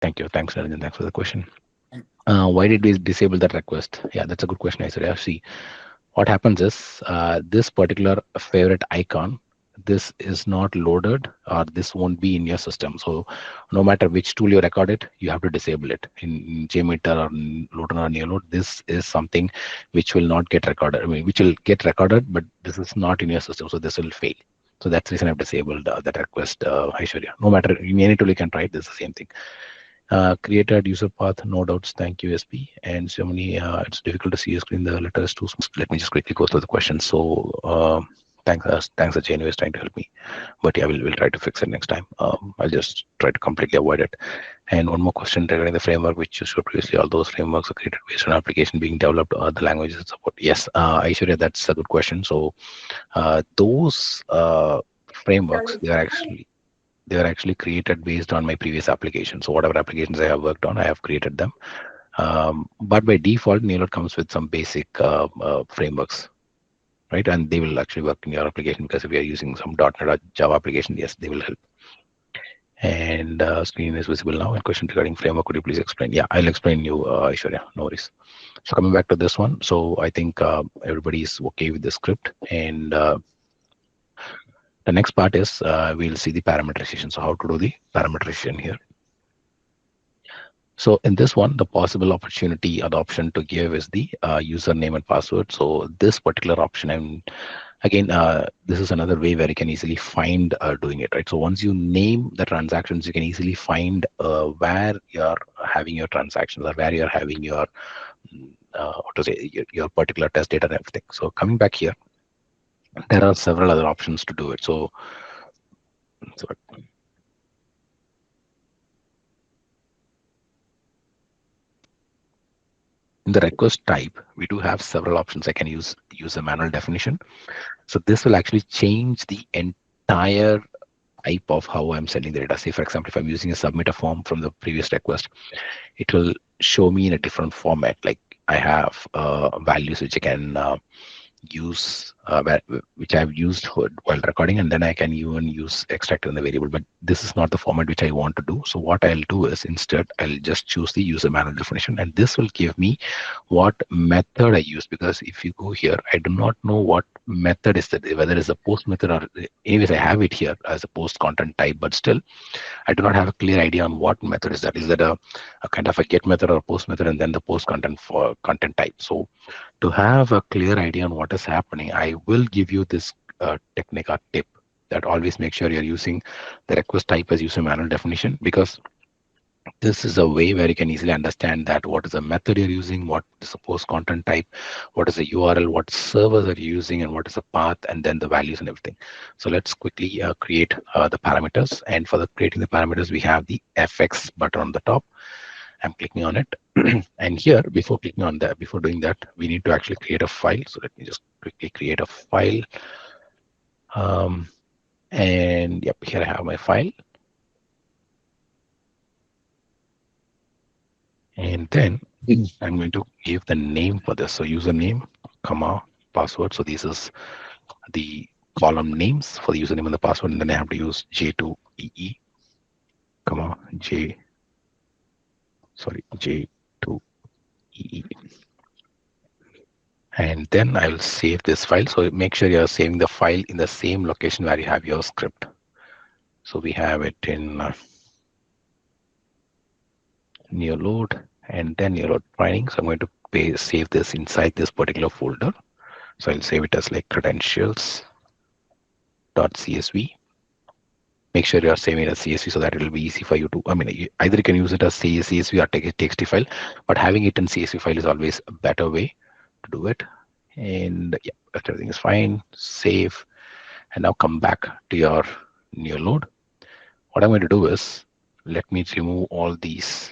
Thank you. Thanks, Ranjan. Thanks for the question. Why did we disable that request? Yeah, that's a good question. I said, yeah, see, what happens is this particular favorite icon, this is not loaded or this won't be in your system. So no matter which tool you record it, you have to disable it in JMeter or Loader or NeoLoad. This is something which will not get recorded. I mean, which will get recorded, but this is not in your system, so this will fail. So that's the reason I've disabled that request, Aishwarya. No matter in any tool you can try it, this is the same thing. Created user path, no doubts. Thank you, SP. And so many, it's difficult to see your screen. The letter is too small. Let me just quickly go through the questions. So thanks, Ajay, is trying to help me. But yeah, we'll try to fix it next time. I'll just try to completely avoid it. And one more question regarding the framework, which you showed previously. All those frameworks are created based on application being developed or the languages it support. Yes, Aishwarya, that's a good question. So those frameworks, they are actually created based on my previous application. So whatever applications I have worked on, I have created them. But by default, NeoLoad comes with some basic frameworks, right? And they will actually work in your application because if you are using some .NET or Java application, yes, they will help. And screen is visible now. And question regarding framework, could you please explain? Yeah, I'll explain you, Aishwarya, no worries. So coming back to this one, so I think everybody is okay with the script. And the next part is we'll see the parameterization. So how to do the parameterization here. So in this one, the possible opportunity or the option to give is the username and password. So this particular option, and again, this is another way where you can easily find doing it, right? So once you name the transactions, you can easily find where you're having your transactions or where you're having your, what to say, your particular test data and everything. So coming back here, there are several other options to do it. So in the request type, we do have several options. I can use a manual definition. So this will actually change the entire type of how I'm sending the data. Say, for example, if I'm using a submitter form from the previous request, it will show me in a different format. Like I have values which I can use which I've used while recording, and then I can even use extract in the variable. But this is not the format which I want to do. So what I'll do is instead I'll just choose the user manual definition, and this will give me what method I use. Because if you go here, I do not know what method is that, whether it's a post method or anyways I have it here as a post content type, but still I do not have a clear idea on what method is that. Is that a kind of a get method or a post method and then the post content for content type? So to have a clear idea on what is happening, I will give you this technique or tip that always make sure you're using the request type as user manual definition, because this is a way where you can easily understand that what is the method you're using, what is the post content type, what is the URL, what servers are you using, and what is the path, and then the values and everything. So let's quickly create the parameters. And for the creating the parameters, we have the FX button on the top. I'm clicking on it. And here, before clicking on that, before doing that, we need to actually create a file. So let me just quickly create a file. And yep, here I have my file. And then I'm going to give the name for this. So username, comma, password. So this is the column names for the username and the password. And then I have to use J2EE, comma, J2EE. And then I will save this file. So make sure you're saving the file in the same location where you have your script. So we have it in NeoLoad and then NeoLoad training. So I'm going to save this inside this particular folder. So I'll save it as like credentials.csv. Make sure you're saving it as CSV so that it will be easy for you to, I mean, either you can use it as CSV or take a TXT file, but having it in CSV file is always a better way to do it. And yeah, everything is fine, save. And now come back to your NeoLoad. What I'm going to do is, let me remove all these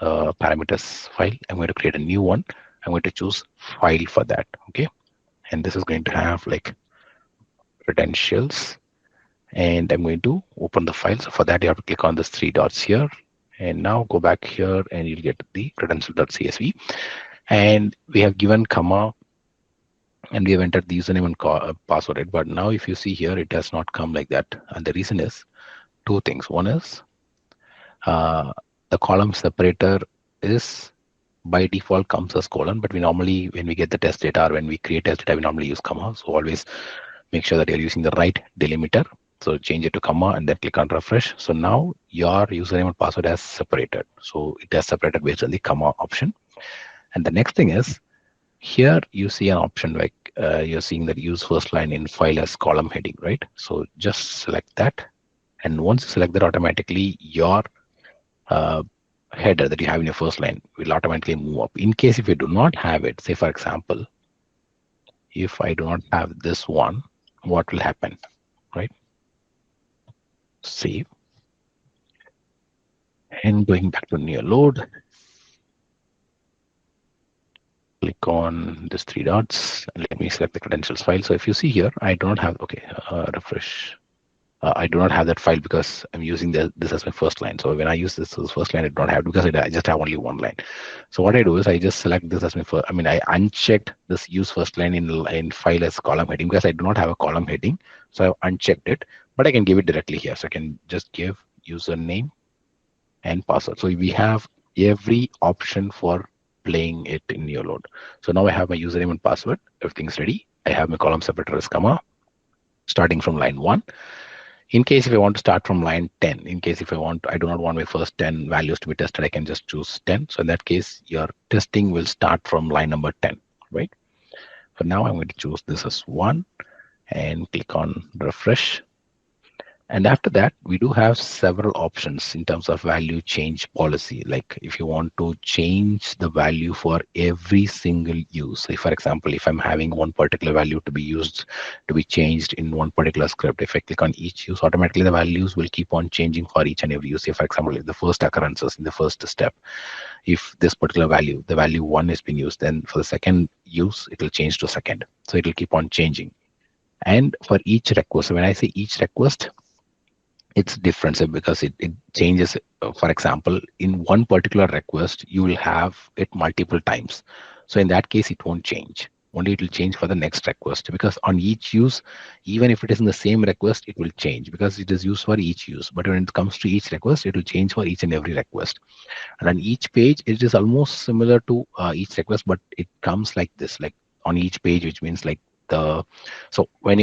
parameters file. I'm going to create a new one. I'm going to choose file for that, okay? And this is going to have like credentials, and I'm going to open the file. So for that, you have to click on this three dots here, and now go back here and you'll get the credential.csv. And we have given comma, and we have entered the username and password, but now if you see here, it does not come like that. And the reason is two things. One is the column separator is by default comes as colon, but we normally, when we get the test data or when we create test data, we normally use comma. So always make sure that you're using the right delimiter. So change it to comma and then click on refresh. So now your username and password has separated. So it has separated based on the comma option. And the next thing is, here you see an option like you're seeing that use first line in file as column heading, right? So just select that. And once you select that, automatically your uh, header that you have in your first line will automatically move up. In case if you do not have it, say for example, if I do not have this one, what will happen, right? Save and going back to new load, click on this three dots and let me select the credentials file. So if you see here, I do not have, okay, refresh. I do not have that file because I'm using this as my first line. So when I use this as first line, I don't have, because I just have only one line. So what I do is I just select this as my first, I mean, I unchecked this use first line in file as column heading because I do not have a column heading. So I've unchecked it, but I can give it directly here. So I can just give username and password. So we have every option for playing it in your load. So now I have my username and password. Everything's ready. I have my column separator as comma, starting from line 1. In case if I want to start from line 10, in case if I do not want my first 10 values to be tested, I can just choose 10. So in that case, your testing will start from line number 10, right? For now, I'm going to choose this as 1 and click on refresh. And after that, we do have several options in terms of value change policy. Like if you want to change the value for every single use. So if, for example, if I'm having one particular value to be used, to be changed in one particular script, if I click on each use, automatically the values will keep on changing for each and every use. If, for example, if the first occurrences in the first step, if this particular value, the value 1 is being used, then for the second use, it will change to second. So it will keep on changing. And for each request, so when I say each request, it's different because it changes. For example, in one particular request, you will have it multiple times. So in that case, it won't change. Only it will change for the next request, because on each use, even if it is in the same request, it will change because it is used for each use. But when it comes to each request, it will change for each and every request. And on each page, it is almost similar to each request, but it comes like this, like on each page, which means like the, so when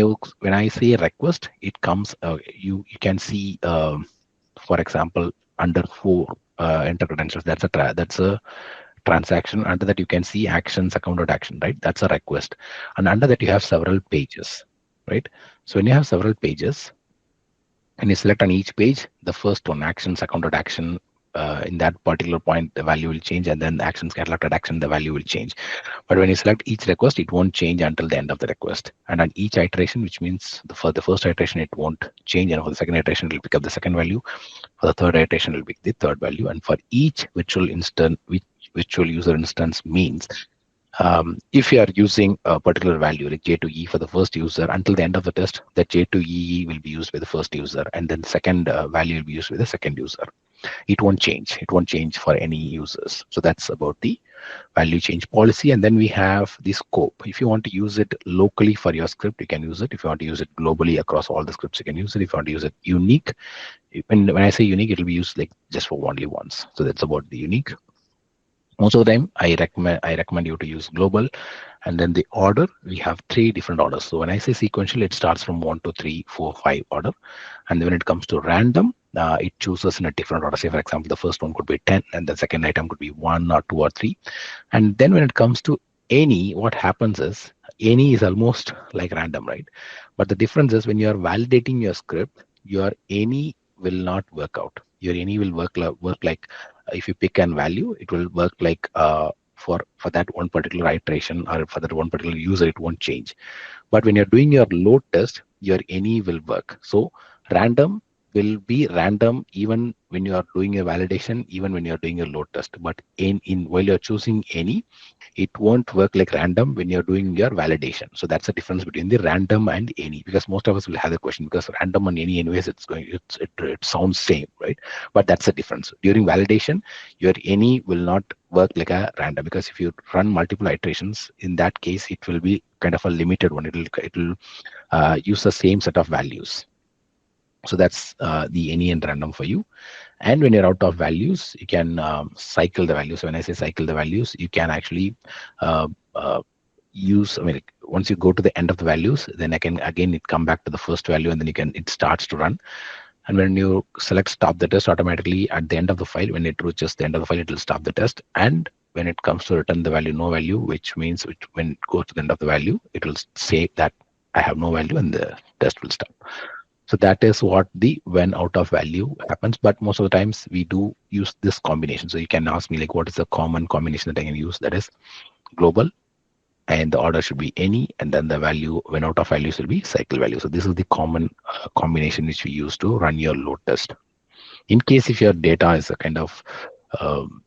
I say request, it comes, you can see, for example, under 4 enter credentials, that's a transaction. Under that, you can see actions, account action, right? That's a request. And under that, you have several pages, right? So when you have several pages and you select on each page, the first one, actions, account action, in that particular point, the value will change, and then actions, cataloged action, the value will change. But when you select each request, it won't change until the end of the request. And on each iteration, which means for the first iteration, it won't change. And for the second iteration, it will pick up the second value. For the third iteration, it will pick the third value. And for each virtual instance, which virtual user instance means, if you are using a particular value like J to E for the first user, until the end of the test, that J to E will be used by the first user, and then second value will be used by the second user. It won't change. It won't change for any users. So that's about the value change policy. And then we have the scope. If you want to use it locally for your script, you can use it. If you want to use it globally across all the scripts, you can use it. If you want to use it unique, when I say unique, it will be used like just for only once. So that's about the unique. Most of the time, I recommend you to use global. And then the order, we have 3 different orders. So when I say sequential, it starts from 1, 2, 3, 4, 5 order. And then when it comes to random, it chooses in a different order. Say, for example, the first one could be 10, and the second item could be 1 or 2 or 3. And then when it comes to any, what happens is, any is almost like random, right? But the difference is when you are validating your script, your any will not work out. Your any will work like if you pick an value, it will work like for that one particular iteration or for that one particular user, it won't change. But when you're doing your load test, your any will work. So random will be random even when you are doing a validation, even when you're doing a load test. But while you're choosing any, it won't work like random when you're doing your validation. So that's the difference between the random and any, because most of us will have the question, because random and any anyways, it sounds same, right? But that's the difference. During validation, your any will not work like a random, because if you run multiple iterations, in that case, it will be kind of a limited one. It will use the same set of values. So that's the any and random for you. And when you're out of values, you can cycle the values. So when I say cycle the values, you can actually uh, uh, use, I mean, like, once you go to the end of the values, then I can again it come back to the first value, and then it starts to run. And when you select stop the test, automatically at the end of the file, when it reaches the end of the file, it will stop the test. And when it comes to return the value no value, which means when it goes to the end of the value, it will say that I have no value and the test will stop. So that is what the when out of value happens. But most of the times we do use this combination. So you can ask me like, what is the common combination that I can use? That is global, and the order should be any, and then the value when out of values will be cycle value. So this is the common combination which we use to run your load test. In case if your data is a kind of um,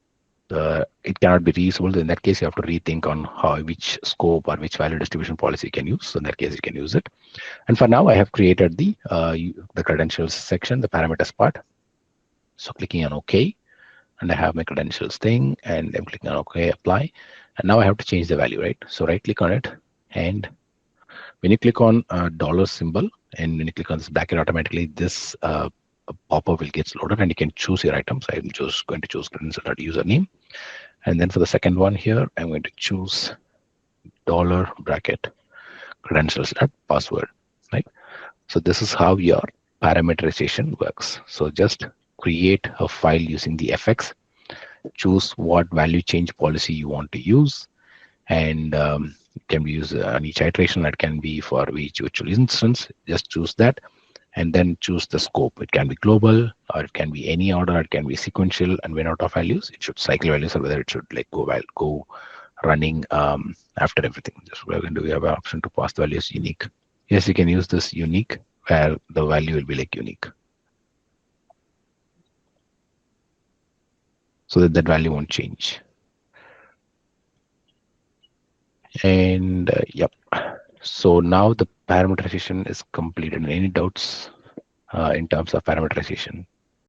it cannot be reusable, in that case you have to rethink on which scope or which value distribution policy you can use. So in that case you can use it. And for now I have created the credentials section, the parameters part. So clicking on OK, and I have my credentials thing, and I'm clicking on OK, apply. And now I have to change the value, right? So right click on it, and when you click on dollar symbol, and when you click on this bracket, automatically this pop-up will get loaded, and you can choose your item. So I'm just going to choose credential.username. And then for the second one here, I'm going to choose dollar bracket credentials.password, right? So this is how your parameterization works. So just create a file using the fx, choose what value change policy you want to use, and it can be used on each iteration. That can be for each virtual instance. Just choose that, and then choose the scope. It can be global, or it can be any order. It can be sequential, and when out of values, it should cycle values, or whether it should like go running after everything. Just we're going to have an option to pass the values unique. Yes, you can use this unique where the value will be like unique, so that that value won't change. And yep. So now the parameterization is completed. Any doubts in terms of parameterization?